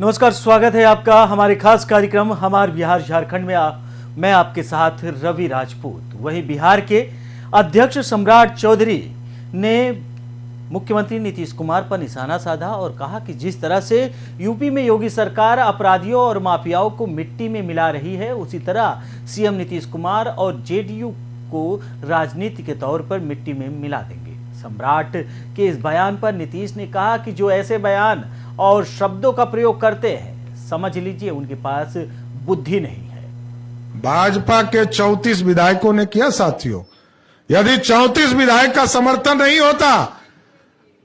नमस्कार, स्वागत है आपका हमारे खास कार्यक्रम हमार बिहार झारखंड में। मैं आपके साथ रवि राजपूत। वहीं बिहार के अध्यक्ष सम्राट चौधरी ने मुख्यमंत्री नीतीश कुमार पर निशाना साधा और कहा कि जिस तरह से यूपी में योगी सरकार अपराधियों और माफियाओं को मिट्टी में मिला रही है, उसी तरह सीएम नीतीश कुमार और जेडीयू को राजनीति के तौर पर मिट्टी में मिला देंगे। सम्राट के इस बयान पर नीतीश ने कहा कि जो ऐसे बयान और शब्दों का प्रयोग करते हैं, समझ लीजिए उनके पास बुद्धि नहीं है। भाजपा के 34 विधायकों ने किया साथियों। यदि 34 विधायक का समर्थन नहीं होता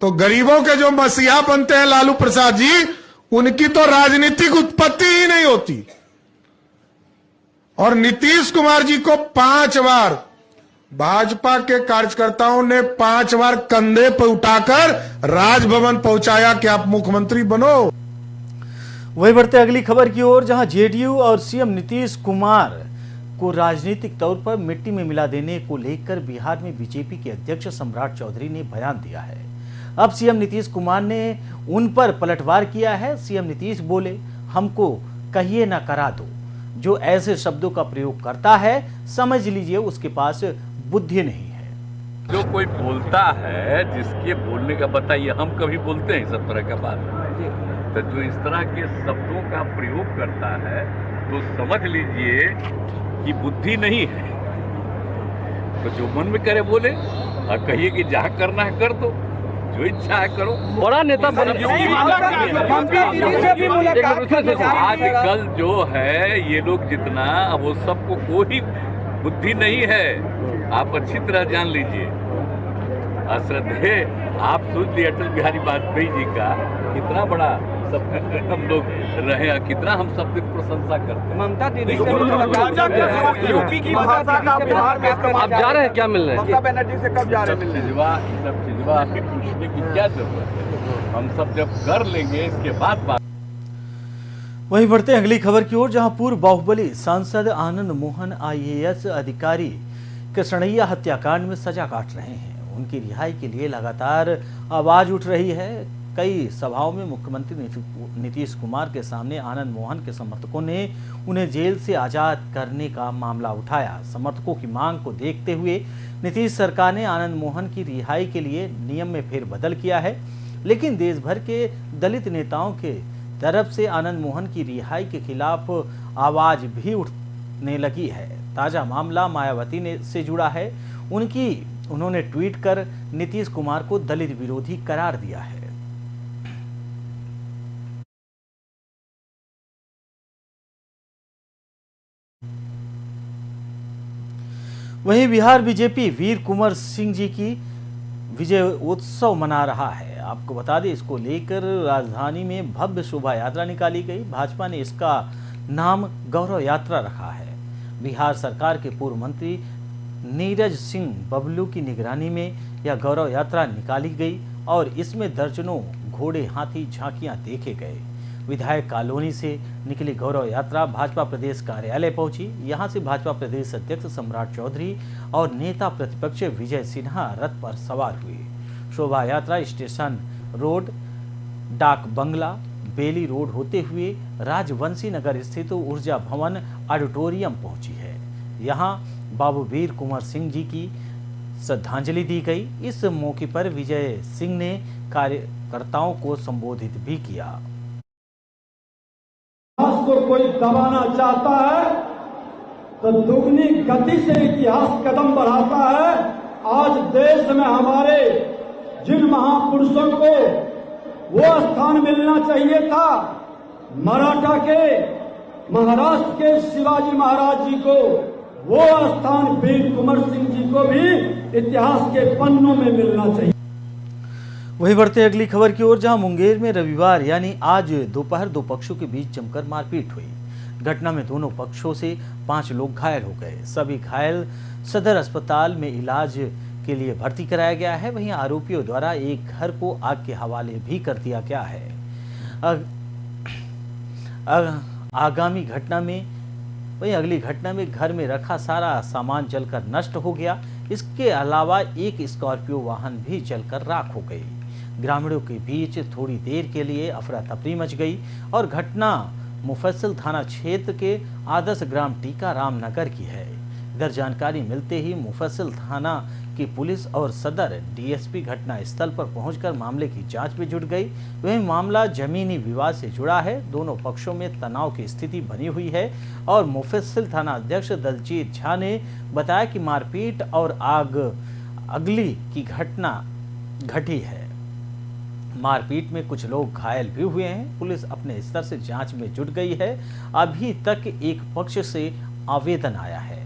तो गरीबों के जो मसीहा बनते हैं लालू प्रसाद जी, उनकी तो राजनीतिक उत्पत्ति ही नहीं होती। और नीतीश कुमार जी को 5 बार भाजपा के कार्यकर्ताओं ने 5 बार कंधे पर उठाकर राजभवन पहुंचाया कि आप मुख्यमंत्री बनो। वही बढ़ते अगली खबर की ओर, जहां जेडीयू और सीएम नीतीश कुमार को राजनीतिक तौर पर मिट्टी में मिला देने को लेकर बिहार में बीजेपी के अध्यक्ष सम्राट चौधरी ने बयान दिया है। अब सीएम नीतीश कुमार ने उन पर पलटवार किया है। सीएम नीतीश बोले, हमको कहिए ना करा दो। जो ऐसे शब्दों का प्रयोग करता है, समझ लीजिए उसके पास बुद्धि नहीं है। जो कोई बोलता है, जिसके बोलने का बताइए, हम कभी बोलते हैं सब तरह का बात, तो जो इस तरह के शब्दों का प्रयोग करता है तो समझ लीजिए कि बुद्धि नहीं है। तो जो मन में करे बोले और कहिए कि जहाँ करना है कर दो, जो इच्छा है करो। बड़ा नेता आजकल जो है ये लोग जितना, वो सबको कोई बुद्धि नहीं है, आप अच्छी तरह जान लीजिए। श्रद्धे आप सोच लिए अटल बिहारी वाजपेयी जी का कितना बड़ा सब हम लोग रहे, कितना हम सब की प्रशंसा करते हैं। ममता दीदी यूपी की भाषा का बिहार में आप जा रहे हैं, क्या मिल रहे हैं? ममता बनर्जी से कब जा रहे हैं? सब चिजवा पूछने की क्या जरूरत है, हम सब जब कर लेंगे इसके बाद बात। वहीं बढ़ते अगली खबर की ओर, जहां पूर्व बाहुबली सांसद आनंद मोहन आईएएस अधिकारी कृष्णैया हत्याकांड में सजा काट रहे हैं। उनकी रिहाई के लिए लगातार आवाज उठ रही है। कई सभाओं में मुख्यमंत्री नीतीश कुमार के सामने आनंद मोहन के समर्थकों ने उन्हें जेल से आजाद करने का मामला उठाया। समर्थकों की मांग को देखते हुए नीतीश सरकार ने आनंद मोहन की रिहाई के लिए नियम में फेरबदल किया है, लेकिन देश भर के दलित नेताओं के तरफ से आनंद मोहन की रिहाई के खिलाफ आवाज भी उठने लगी है। ताजा मामला मायावती से जुड़ा है। उन्होंने ट्वीट कर नीतीश कुमार को दलित विरोधी करार दिया है। वहीं बिहार बीजेपी वीर कुंवर सिंह जी की विजय उत्सव मना रहा है। आपको बता दें, इसको लेकर राजधानी में भव्य शोभा यात्रा निकाली गई। भाजपा ने इसका नाम गौरव यात्रा रखा है। बिहार सरकार के पूर्व मंत्री नीरज सिंह बबलू की निगरानी में यह गौरव यात्रा निकाली गई और इसमें दर्जनों घोड़े, हाथी, झांकियां देखे गए। विधायक कॉलोनी से निकली गौरव यात्रा भाजपा प्रदेश कार्यालय पहुंची। यहां से भाजपा प्रदेश अध्यक्ष सम्राट चौधरी और नेता प्रतिपक्ष विजय सिन्हा रथ पर सवार हुए। शोभा यात्रा स्टेशन रोड, डाक बंगला, बेली रोड होते हुए राजवंशी नगर स्थित ऊर्जा भवन ऑडिटोरियम पहुंची है। यहां बाबू वीर कुंवर सिंह जी की श्रद्धांजलि दी गई। इस मौके पर विजय सिंह ने कार्यकर्ताओं को संबोधित भी किया। को कोई दबाना चाहता है तो दुगनी गति से इतिहास कदम बढ़ाता है। आज देश में हमारे जिन महापुरुषों को वो स्थान मिलना चाहिए था, मराठा के, महाराष्ट्र के शिवाजी महाराज जी को वो स्थान वीर कुंवर सिंह जी को भी इतिहास के पन्नों में मिलना चाहिए। वहीं बढ़ते अगली खबर की ओर, जहां मुंगेर में रविवार यानी आज दोपहर दो पक्षों के बीच जमकर मारपीट हुई। घटना में दोनों पक्षों से 5 लोग घायल हो गए। सभी घायल सदर अस्पताल में इलाज के लिए भर्ती कराया गया है। वहीं आरोपियों द्वारा एक घर को आग के हवाले भी कर दिया गया है। अगली घटना में घर में रखा सारा सामान जलकर नष्ट हो गया। इसके अलावा एक स्कॉर्पियो वाहन भी जलकर राख हो गई। ग्रामीणों के बीच थोड़ी देर के लिए अफरा तफरी मच गई और घटना मुफस्सिल थाना क्षेत्र के आदर्श ग्राम टीकाराम नगर की है। इधर जानकारी मिलते ही मुफस्सिल थाना की पुलिस और सदर डीएसपी घटना स्थल पर पहुंचकर मामले की जांच में जुट गई। वहीं मामला जमीनी विवाद से जुड़ा है। दोनों पक्षों में तनाव की स्थिति बनी हुई है और मुफस्सिल थाना अध्यक्ष दलजीत झा ने बताया कि मारपीट और आग अगली की घटना घटी है। मारपीट में कुछ लोग घायल भी हुए हैं। पुलिस अपने स्तर से जांच में जुट गई है। अभी तक एक पक्ष से आवेदन आया है।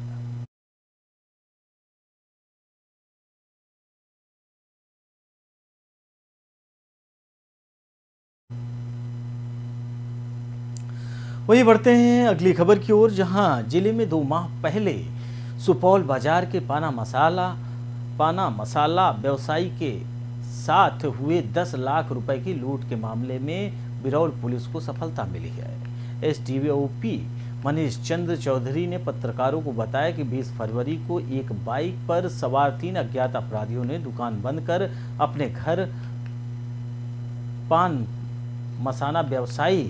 वही बढ़ते हैं अगली खबर की ओर, जहां जिले में 2 माह पहले सुपौल बाजार के पाना मसाला व्यवसायी के साथ हुए 10 लाख रुपए की लूट के मामले में बिरौल पुलिस को सफलता मिली है। एसडीओपी मनीष चंद्र चौधरी ने पत्रकारों को बताया कि 20 फरवरी को एक बाइक पर सवार 3 अज्ञात अपराधियों ने दुकान बंद कर अपने घर पान मसाला व्यवसायी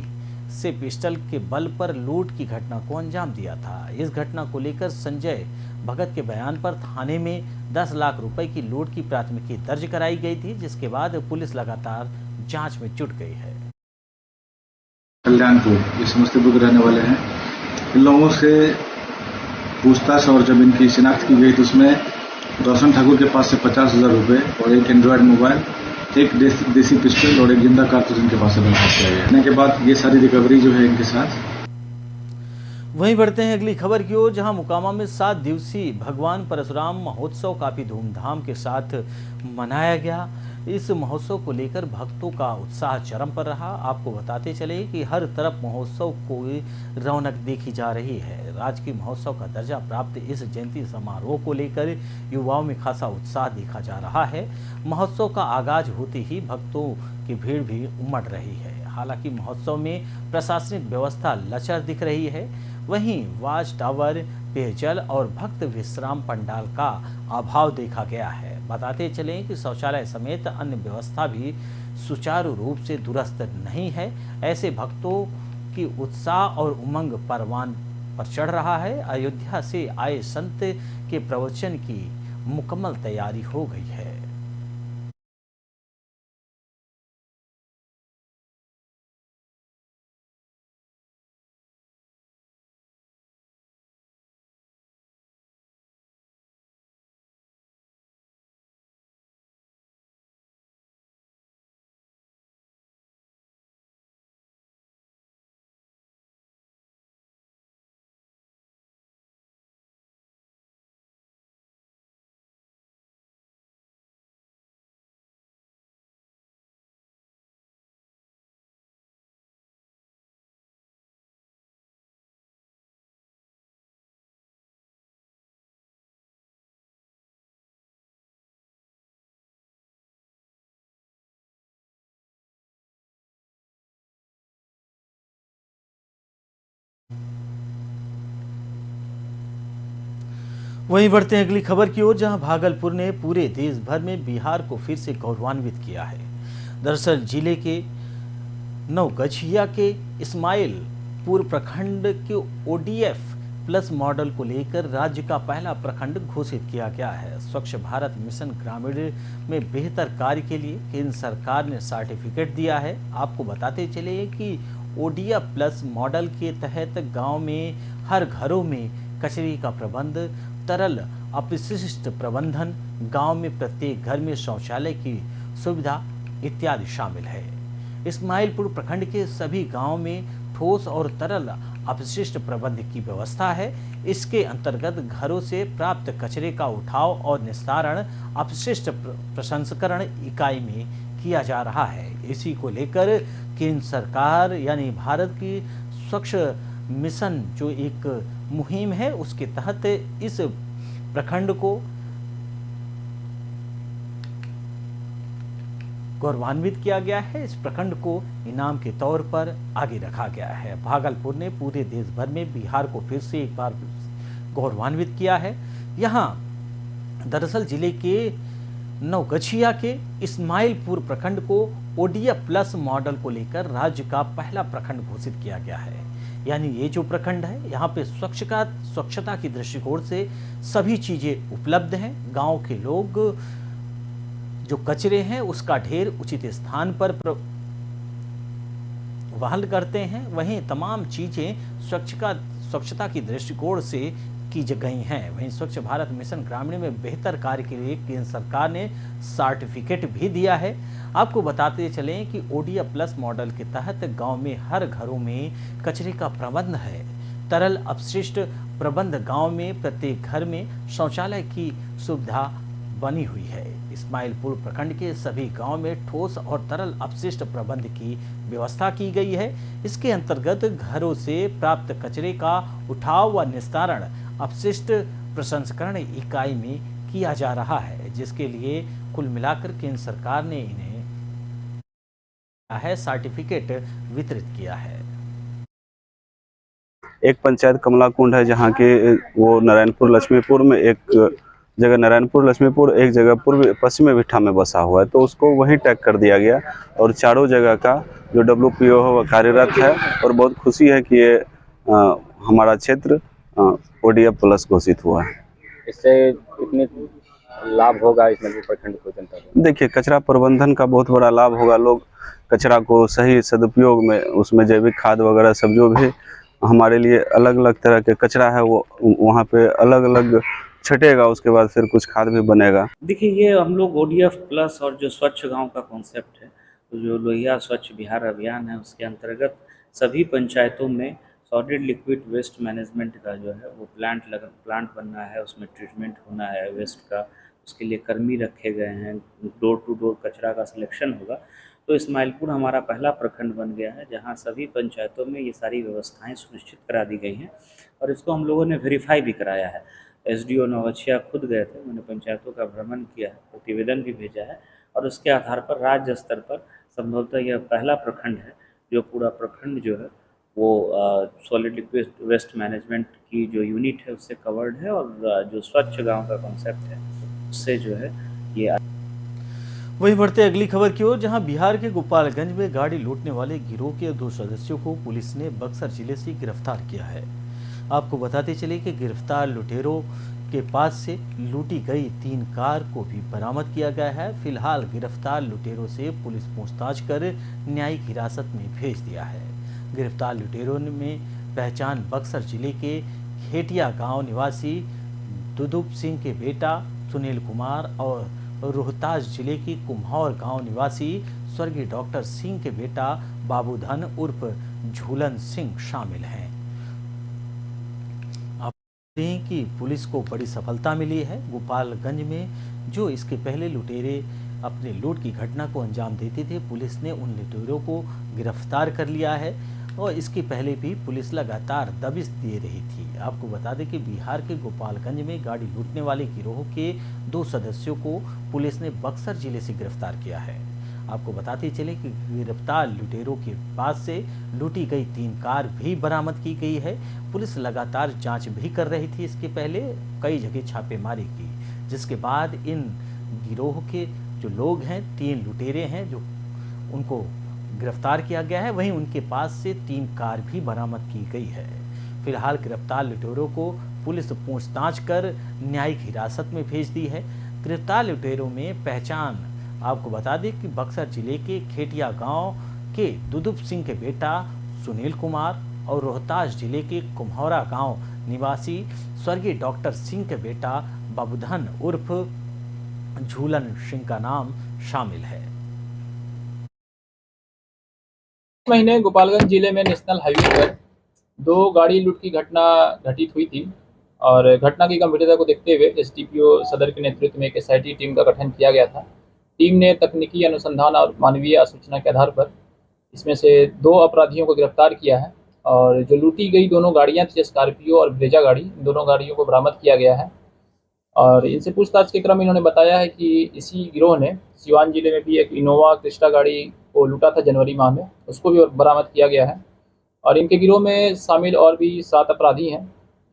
से पिस्टल के बल पर लूट की घटना को अंजाम दिया था। इस घटना को लेकर संजय भगत के बयान पर थाने में 10 लाख रुपए की लूट की प्राथमिकी दर्ज कराई गई थी, जिसके बाद पुलिस लगातार जांच में जुट गई है। कल्याणपुर ये समस्तीपुर के रहने वाले हैं। इन लोगों से पूछताछ और जब इनकी शिनाख्त की गई तो उसमें रोशन ठाकुर के पास से 50,000 रुपए और एक एंड्रॉयड मोबाइल, एक देसी पिस्टल और एक जिंदा कारतूस इनके पास से बरामद किया गया। के बाद ये सारी रिकवरी जो है इनके साथ। वहीं बढ़ते हैं अगली खबर की ओर, जहां मुकामा में 7 दिवसीय भगवान परशुराम महोत्सव काफी धूमधाम के साथ मनाया गया। इस महोत्सव को लेकर भक्तों का उत्साह चरम पर रहा। आपको बताते चले कि हर तरफ महोत्सव को रौनक देखी जा रही है। राजकीय महोत्सव का दर्जा प्राप्त इस जयंती समारोह को लेकर युवाओं में खासा उत्साह देखा जा रहा है। महोत्सव का आगाज होते ही भक्तों की भीड़ भी उमड़ रही है। हालांकि महोत्सव में प्रशासनिक व्यवस्था लचर दिख रही है। वहीं वाच टावर, पेयजल और भक्त विश्राम पंडाल का अभाव देखा गया है। बताते चलें कि शौचालय समेत अन्य व्यवस्था भी सुचारू रूप से दुरुस्त नहीं है। ऐसे भक्तों की उत्साह और उमंग परवान पर चढ़ रहा है। अयोध्या से आए संत के प्रवचन की मुकम्मल तैयारी हो गई है। वहीं बढ़ते हैं अगली खबर की ओर, जहां भागलपुर ने पूरे देश भर में बिहार को फिर से गौरवान्वित किया है। दरअसल जिले के नवगछिया के इस्माइलपुर प्रखंड के ODF प्लस मॉडल को लेकर राज्य का पहला प्रखंड घोषित किया गया है। स्वच्छ भारत मिशन ग्रामीण में बेहतर कार्य के लिए केंद्र सरकार ने सर्टिफिकेट दिया है। आपको बताते चले कि ODF प्लस मॉडल के तहत गांव में हर घरों में कचरे का प्रबंध, तरल अपशिष्ट प्रबंधन, गांव में प्रत्येक घर में शौचालय की सुविधा इत्यादि शामिल है। इस्माइलपुर प्रखंड के सभी गांव में ठोस और तरल अपशिष्ट प्रबंधन की व्यवस्था है। इसके अंतर्गत घरों से प्राप्त कचरे का उठाव और निस्तारण अपशिष्ट प्रसंस्करण इकाई में किया जा रहा है। इसी को लेकर केंद्र सरकार यानी भारत की स्वच्छ मिशन जो एक मुहिम है, उसके तहत इस प्रखंड को गौरवान्वित किया गया है। इस प्रखंड को इनाम के तौर पर आगे रखा गया है। भागलपुर ने पूरे देश भर में बिहार को फिर से एक बार गौरवान्वित किया है। यहाँ दरअसल जिले के नवगछिया के इस्माइलपुर प्रखंड को ODF प्लस मॉडल को लेकर राज्य का पहला प्रखंड घोषित किया गया है। यानी ये जो प्रखंड है, यहाँ पे स्वच्छता की दृष्टिकोण से सभी चीजें उपलब्ध हैं। गांव के लोग जो कचरे हैं उसका ढेर उचित स्थान पर वहन करते हैं। वहीं तमाम चीजें स्वच्छता की दृष्टिकोण से की गई हैं। वहीं स्वच्छ भारत मिशन ग्रामीण में बेहतर कार्य के लिए केंद्र सरकार ने सर्टिफिकेट भी दिया है। आपको बताते चलें कि ODF प्लस मॉडल के तहत गांव में हर घरों में कचरे का प्रबंध है। तरल अपशिष्ट प्रबंध गांव में प्रत्येक घर में शौचालय की सुविधा बनी हुई है। इस्माइलपुर प्रखंड के सभी गांव में ठोस और तरल अपशिष्ट प्रबंध की व्यवस्था की गई है। इसके अंतर्गत घरों से प्राप्त कचरे का उठाव व निस्तारण अपशिष्ट प्रसंस्करण इकाई में किया जा रहा है, जिसके लिए कुल मिलाकर केंद्र सरकार ने इन्हें सर्टिफिकेट वितरित किया है। एक पंचायत कमला कुंड है, जहाँ के वो नारायणपुर लक्ष्मीपुर में एक जगह नारायणपुर लक्ष्मीपुर, एक जगह पूर्व पश्चिमी भिट्ठा में बसा हुआ है, तो उसको वहीं टैग कर दिया गया और चारों जगह का जो WPO कार्यरत है। और बहुत खुशी है कि ये हमारा क्षेत्र ODF प्लस घोषित हुआ है। इससे कितने लाभ होगा इसमें प्रखंड को जनता को? देखिए, कचरा प्रबंधन का बहुत बड़ा लाभ होगा। लोग कचरा को सही सदुपयोग में, उसमें जैविक खाद वगैरह सब जो भी हमारे लिए अलग अलग तरह के कचरा है वो वहाँ पे अलग अलग छटेगा, उसके बाद फिर कुछ खाद भी बनेगा। देखिए, ये हम लोग ODF प्लस और जो स्वच्छ गांव का कॉन्सेप्ट है, तो जो लोहिया स्वच्छ बिहार अभियान है, उसके अंतर्गत सभी पंचायतों में सॉलिड लिक्विड वेस्ट मैनेजमेंट का जो है वो प्लांट बनना है, उसमें ट्रीटमेंट होना है वेस्ट का, उसके लिए कर्मी रखे गए हैं, डोर टू डोर कचरा का सिलेक्शन होगा। तो इस्माइलपुर हमारा पहला प्रखंड बन गया है जहां सभी पंचायतों में ये सारी व्यवस्थाएं सुनिश्चित करा दी गई हैं और इसको हम लोगों ने वेरीफाई भी कराया है। SDO नवगछिया खुद गए थे, उन्होंने पंचायतों का भ्रमण किया है, प्रतिवेदन भी भेजा है और उसके आधार पर राज्य स्तर पर संभवतः यह पहला प्रखंड है जो पूरा प्रखंड जो है वो सॉलिड लिक्विड वेस्ट मैनेजमेंट की जो यूनिट है उससे कवर्ड है और जो स्वच्छ गांव का कॉन्सेप्ट है उससे जो है ये। वहीं बढ़ते अगली खबर की ओर, जहां बिहार के गोपालगंज में गाड़ी लूटने वाले गिरोह के 2 सदस्यों को पुलिस ने बक्सर जिले से गिरफ्तार किया है। आपको बताते चले कि गिरफ्तार लुटेरों के पास से लूटी गई 3 कार को भी बरामद किया गया है। फिलहाल गिरफ्तार लुटेरों से पुलिस पूछताछ कर न्यायिक हिरासत में भेज दिया है। गिरफ्तार लुटेरों में पहचान बक्सर जिले के खेटिया गांव निवासी दुदुप सिंह के बेटा सुनील कुमार और रोहतास जिले की कुम्हौर गांव निवासी स्वर्गीय डॉक्टर सिंह के बेटा बाबूधन उर्फ झूलन सिंह शामिल हैं। आप देखते हैं कि पुलिस को बड़ी सफलता मिली है। गोपालगंज में जो इसके पहले लुटेरे अपने लूट की घटना को अंजाम देते थे, पुलिस ने उन लुटेरों को गिरफ्तार कर लिया है और इसके पहले भी पुलिस लगातार दबिश दे रही थी। आपको बता दें कि बिहार के गोपालगंज में गाड़ी लूटने वाले गिरोह के 2 सदस्यों को पुलिस ने बक्सर जिले से गिरफ्तार किया है। आपको बताते चले कि गिरफ्तार लुटेरों के पास से लूटी गई 3 कार भी बरामद की गई है। पुलिस लगातार जांच भी कर रही थी। इसके पहले कई जगह छापेमारी की, जिसके बाद इन गिरोह के जो लोग हैं, 3 लुटेरे हैं, जो उनको गिरफ्तार किया गया है। वहीं उनके पास से 3 कार भी बरामद की गई है। फिलहाल गिरफ्तार लुटेरों को पुलिस पूछताछ कर न्यायिक हिरासत में भेज दी है। गिरफ्तार लुटेरों में पहचान आपको बता दें कि बक्सर जिले के खेटिया गांव के दुदुप सिंह के बेटा सुनील कुमार और रोहतास जिले के कुम्हौरा गांव निवासी स्वर्गीय डॉक्टर सिंह के बेटा बाबूधन उर्फ झूलन सिंह का नाम शामिल है। इस महीने गोपालगंज जिले में नेशनल हाईवे पर 2 गाड़ी लूट की घटना घटित हुई थी और घटना की गंभीरता को देखते हुए SDPO सदर के नेतृत्व में एक SIT टीम का गठन किया गया था। टीम ने तकनीकी अनुसंधान और मानवीय सूचना के आधार पर इसमें से 2 अपराधियों को गिरफ्तार किया है और जो लूटी गई दोनों गाड़ियां थी, स्कॉर्पियो और ब्रेजा गाड़ी, इन दोनों गाड़ियों को बरामद किया गया है। और इनसे पूछताछ के क्रम में इन्होंने बताया है कि इसी गिरोह ने सिवान जिले में भी एक इनोवा क्रिस्टा गाड़ी को लूटा था जनवरी माह में, उसको भी बरामद किया गया है। और इनके गिरोह में शामिल और भी 7 अपराधी हैं,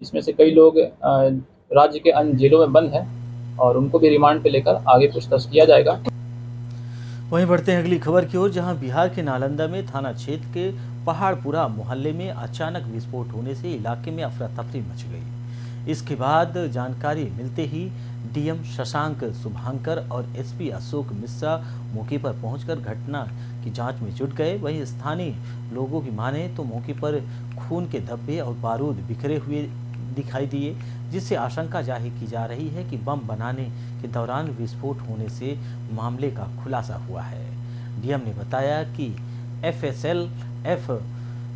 जिसमें से कई लोग राज्य के अन्य जेलों में बंद हैं और उनको भी रिमांड पे लेकर आगे पूछताछ किया जाएगा। वहीं बढ़ते हैं अगली खबर की ओर, जहां बिहार के नालंदा में थाना क्षेत्र के पहाड़पुरा मोहल्ले में अचानक विस्फोट होने से इलाके में अफरा तफरी मच गई। इसके बाद जानकारी मिलते ही डीएम शशांक शुभांकर और एसपी अशोक मिश्रा मौके पर पहुंचकर घटना की जांच में जुट गए। वहीं स्थानीय लोगों की माने तो मौके पर खून के धब्बे और बारूद बिखरे हुए दिखाई दिए, जिससे आशंका जाहिर की जा रही है कि बम बनाने के दौरान विस्फोट होने से मामले का खुलासा हुआ है। डीएम ने बताया कि एफएसएलएफ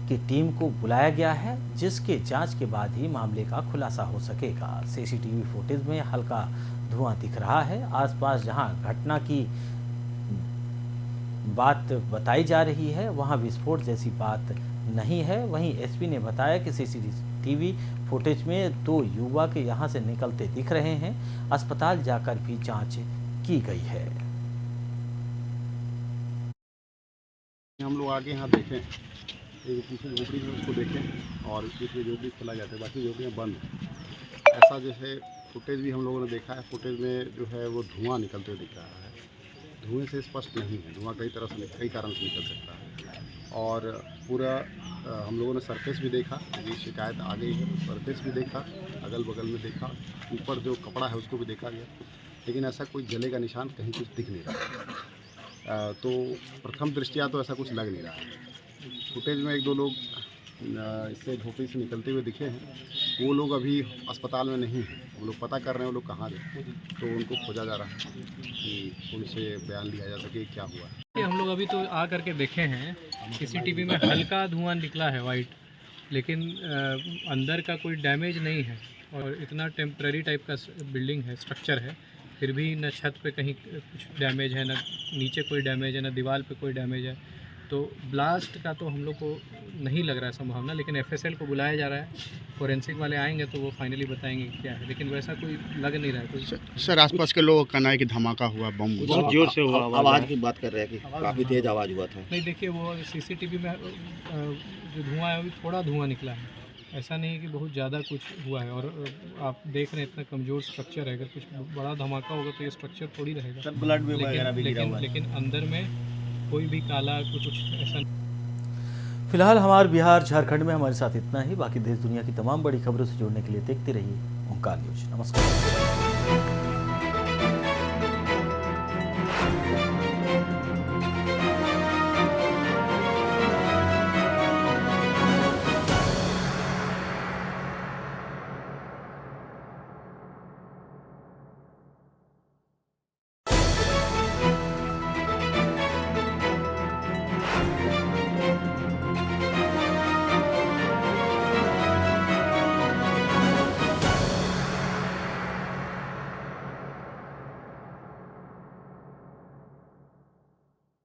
की टीम को बुलाया गया है, जिसके जांच के बाद ही मामले का खुलासा हो सकेगा। सीसीटीवी फुटेज में हल्का धुआं दिख रहा है। आसपास जहां घटना की बात बताई जा रही है वहां विस्फोट जैसी बात नहीं है। वहीं एसपी ने बताया कि सीसीटीवी फुटेज में 2 युवक यहां से निकलते दिख रहे हैं। अस्पताल जाकर भी जांच की गई है। हम लोग आगे यहाँ देखें, एक पीछे झोपड़ी में उसको देखें और पीछे झोपड़ी चला जाता है, बाकी झोपड़ियाँ बंद हैं। ऐसा जैसे फुटेज भी हम लोगों ने देखा है, फुटेज में जो है वो धुआं निकलते हुए दिख रहा है। धुएं से स्पष्ट नहीं है, धुआं कई तरह से कई कारण से निकल सकता है। और पूरा हम लोगों ने सरफेस भी देखा, ये शिकायत आ गई है, सरफेस भी देखा, अगल बगल में देखा, ऊपर जो कपड़ा है उसको भी देखा गया, लेकिन ऐसा कोई जले का निशान कहीं कुछ दिख नहीं रहा। तो प्रथम दृष्टया तो ऐसा कुछ लग नहीं रहा है। फुटेज में 1-2 लोग इससे झोपड़ी से निकलते हुए दिखे हैं, वो लोग अभी अस्पताल में नहीं हैं। हम लोग पता कर रहे हैं वो लोग कहाँ गए, तो उनको खोजा जा रहा है कि उनसे बयान लिया जा सके क्या हुआ है। हम लोग अभी तो आ करके देखे हैं, सीसीटीवी में हल्का धुआं निकला है वाइट, लेकिन अंदर का कोई डैमेज नहीं है। और इतना टेम्पररी टाइप का बिल्डिंग है, स्ट्रक्चर है, फिर भी न छत पे कहीं कुछ डैमेज है, न नीचे कोई डैमेज है, न दीवार पे कोई डैमेज है। तो ब्लास्ट का तो हम लोग को नहीं लग रहा है संभावना, लेकिन एफएसएल को बुलाया जा रहा है, फोरेंसिक वाले आएंगे तो वो फाइनली बताएंगे क्या है, लेकिन वैसा कोई लग नहीं रहा है कोई। सर आसपास के लोग कहना है कि धमाका हुआ, बम बहुत जोर से हुआ, आवाज़ की बात कर रहे हैं कि काफ़ी तेज़ आवाज़ हुआ था। नहीं देखिए, वो सीसीटीवी में जो धुआं है, थोड़ा धुआं निकला है, ऐसा नहीं है कि बहुत ज़्यादा कुछ हुआ है। और आप देख रहे हैं इतना कमज़ोर स्ट्रक्चर है, अगर कुछ बड़ा धमाका होगा तो ये स्ट्रक्चर थोड़ी रहेगा। ब्लड भी वगैरह भी गिरा हुआ है, लेकिन अंदर में कोई भी काला कुछ ऐसा। फिलहाल हमारे बिहार झारखंड में हमारे साथ इतना ही। बाकी देश दुनिया की तमाम बड़ी खबरों से जुड़ने के लिए देखते रहिए ओंकार न्यूज। नमस्कार।